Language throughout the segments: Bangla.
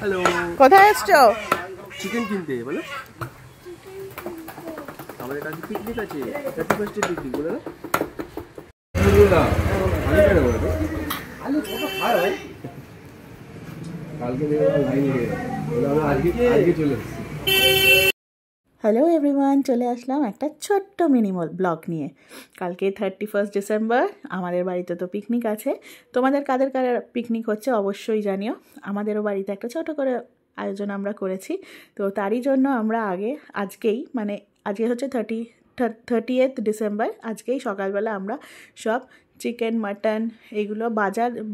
হ্যালো, কোথায় এসছো? চিকেন কিনতে বলো। আমাদের কাছে পিকনিক আছে, 31st পিকনিক বলো না। হ্যালো এভরিওয়ান, চলে আসলাম একটা ছোট্ট মিনিমল ব্লগ নিয়ে। কালকে 31 ডিসেম্বর, আমাদের বাড়িতে তো পিকনিক আছে। তোমাদের কাদের কাদের পিকনিক হচ্ছে অবশ্যই জানিও। আমাদেরও বাড়িতে একটা ছোট করে আয়োজন আমরা করেছি। তো তারই জন্য আমরা আজকে হচ্ছে 30th ডিসেম্বর। আজকেই সকালবেলা আমরা সব চিকেন, মাটন এগুলো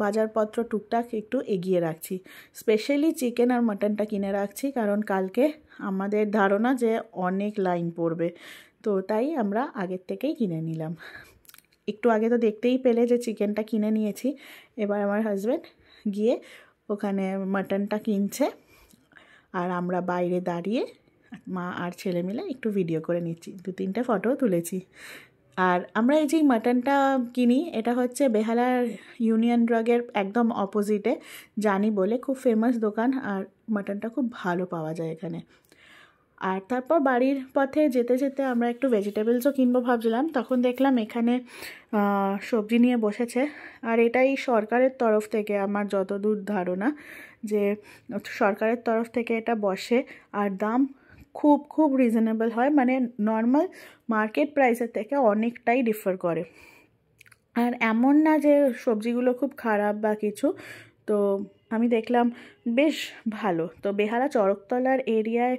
বাজারপত্র টুকটাক একটু এগিয়ে রাখছি। স্পেশালি চিকেন আর মাটনটা কিনে রাখছি, কারণ কালকে আমাদের ধারণা যে অনেক লাইন পড়বে। তো তাই আমরা আগের থেকেই কিনে নিলাম। একটু আগে তো দেখতেই পেলে যে চিকেনটা কিনে নিয়েছি। এবার আমার হাজব্যান্ড গিয়ে ওখানে মাটনটা কিনছে, আর আমরা বাইরে দাঁড়িয়ে মা আর ছেলে মিলে একটু ভিডিও করে নিচ্ছি, 2-3টে ফটোও তুলেছি। আর আমরা এই যে মাটনটা কিনি, এটা হচ্ছে বেহালার ইউনিয়ন ড্রাগের একদম অপোজিটে, জানি বলে খুব ফেমাস দোকান, আর মাটনটা খুব ভালো পাওয়া যায় এখানে। আর তারপর বাড়ির পথে যেতে যেতে আমরা একটু ভেজিটেবলসও কিনবো ভাবছিলাম, তখন দেখলাম এখানে সবজি নিয়ে বসেছে। আর এটাই সরকারের তরফ থেকে, আমার যতদূর ধারণা যে সরকারের তরফ থেকে এটা বসে। আর দাম খুব খুব রিজনেবল হয়, মানে নর্মাল মার্কেট প্রাইসের থেকে অনেকটাই ডিফার করে। আর এমন না যে সবজিগুলো খুব খারাপ বা কিছু। তো আমি দেখলাম বেশ ভালো। তো বেহালা চড়কতলার এরিয়ায়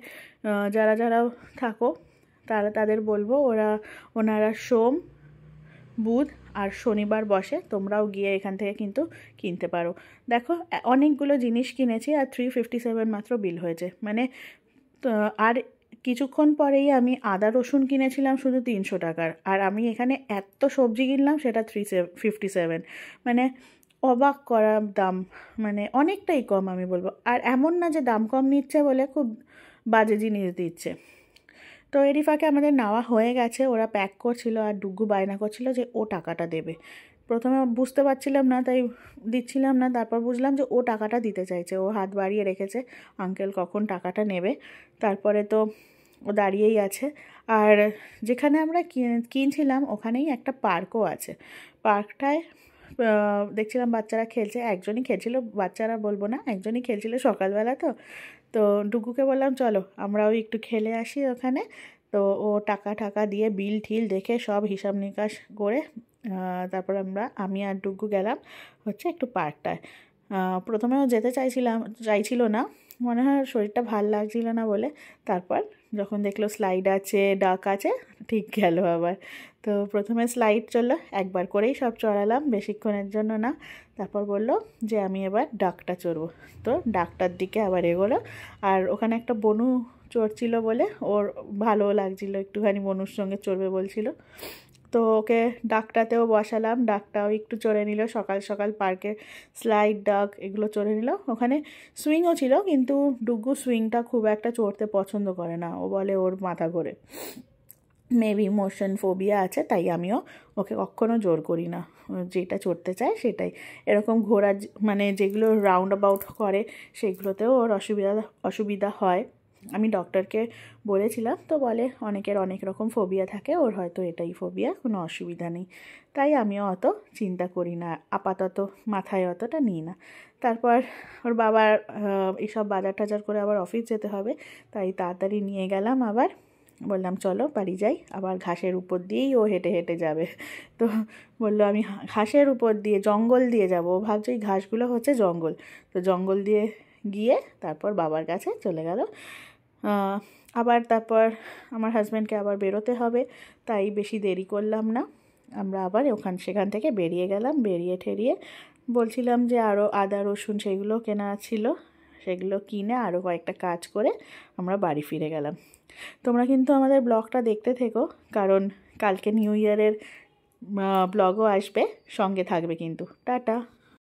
যারা যারা থাকো তাদের বলবো, ওনারা সোম, বুধ আর শনিবার বসে। তোমরাও গিয়ে এখান থেকে কিন্তু কিনতে পারো। দেখো অনেকগুলো জিনিস কিনেছি, আর 357 মাত্র বিল হয়েছে। মানে আর কিছুক্ষণ পরেই আমি আদা রসুন কিনেছিলাম শুধু 300 টাকার, আর আমি এখানে এত সবজি কিনলাম সেটা 357। মানে অবাক করা দাম, মানে অনেকটাই কম আমি বলবো। আর এমন না যে দাম কম নিচ্ছে বলে খুব বাজে জিনিস দিচ্ছে। তো এরই ফাঁকে আমাদের নেওয়া হয়ে গেছে, ওরা প্যাক করছিল, আর ডুগ্গু বায়না করছিল যে ও টাকাটা দেবে। প্রথমে বুঝতে পারছিলাম না, তাই দিচ্ছিলাম না। তারপর বুঝলাম যে ও টাকাটা দিতে চাইছে, ও হাত বাড়িয়ে রেখেছে আঙ্কেল কখন টাকাটা নেবে। তারপরে তো ও দাঁড়িয়েই আছে। আর যেখানে আমরা কিনছিলাম ওখানেই একটা পার্কও আছে। পার্কটায় দেখছিলাম বাচ্চারা খেলছে, একজনই খেলছিল, বাচ্চারা বলবো না, একজনই খেলছিল সকালবেলা। তো ডুগুকে বললাম চলো আমরাও একটু খেলে আসি ওখানে। তো ও টাকা দিয়ে বিল ঠিল দেখে সব হিসাব নিকাশ করে তারপর আমি আর ডুগু গেলাম হচ্ছে একটু পার্কটায়। প্রথমেও যেতে চাইছিল না, মনে হয় শরীরটা ভাল লাগছিল না বলে। তারপর যখন দেখলো স্লাইড আছে, ডাক আছে, ঠিক গেল আবার। তো প্রথমে স্লাইড চললো, একবার করেই সব চড়ালাম, বেশিক্ষণের জন্য না। তারপর বলল যে আমি এবার ডাকটা চড়বো। তো ডাকটার দিকে আবার এগোলো। আর ওখানে একটা বনু চড়ছিল বলে ওর ভালো লাগছিল, একটুখানি বনুর সঙ্গে চড়বে বলছিল। তো ওকে ডাকটাতেও বসালাম, ডাকটাও একটু চড়ে নিল। সকাল সকাল পার্কে স্লাইড, ডাক এগুলো চড়ে নিল। ওখানে সুইংও ছিল, কিন্তু ডুগু সুইংটা খুব একটা চড়তে পছন্দ করে না, ও বলে ওর মাথা ঘোরে, মেবি মোশন ফোবিয়া আছে, তাই আমিও ওকে কখনও জোর করি না, যেটা চড়তে চায় সেটাই। এরকম ঘোরা মানে যেগুলো রাউন্ড অ্যাবাউট করে সেগুলোতেও ওর অসুবিধা হয়। আমি ডক্টরকে বলেছিলাম, তো বলে অনেকের অনেক রকম ফোবিয়া থাকে, ওর হয়তো এটাই ফোবিয়া, কোনো অসুবিধা নেই। তাই আমিও অত চিন্তা করি না, আপাতত মাথায় অতটা নিই না। তারপর ওর বাবার এইসব বাজার টাজার করে আবার অফিস যেতে হবে, তাই তাড়াতাড়ি নিয়ে গেলাম। আবার বললাম চলো বাড়ি যাই, আবার ঘাসের উপর দিয়েই ও হেঁটে হেঁটে যাবে। তো বললো আমি ঘাসের উপর দিয়ে, জঙ্গল দিয়ে যাব। ও ভাবছে এই ঘাসগুলো হচ্ছে জঙ্গল। তো জঙ্গল দিয়ে গিয়ে তারপর বাবার কাছে চলে গেল। আবার তারপর আমার হাজব্যান্ডকে আবার বেরোতে হবে, তাই বেশি দেরি করলাম না। আমরা আবার সেখান থেকে বেরিয়ে গেলাম। বেরিয়ে ঠেরিয়ে বলছিলাম যে আরও আদা রসুন সেগুলো কেনা ছিল, সেগুলো কিনে আরও কয়েকটা কাজ করে আমরা বাড়ি ফিরে গেলাম। তোমরা কিন্তু আমাদের ব্লগটা দেখতে থেকো, কারণ কালকে নিউ ইয়ারের ব্লগও আসবে, সঙ্গে থাকবে কিন্তু। টাটা।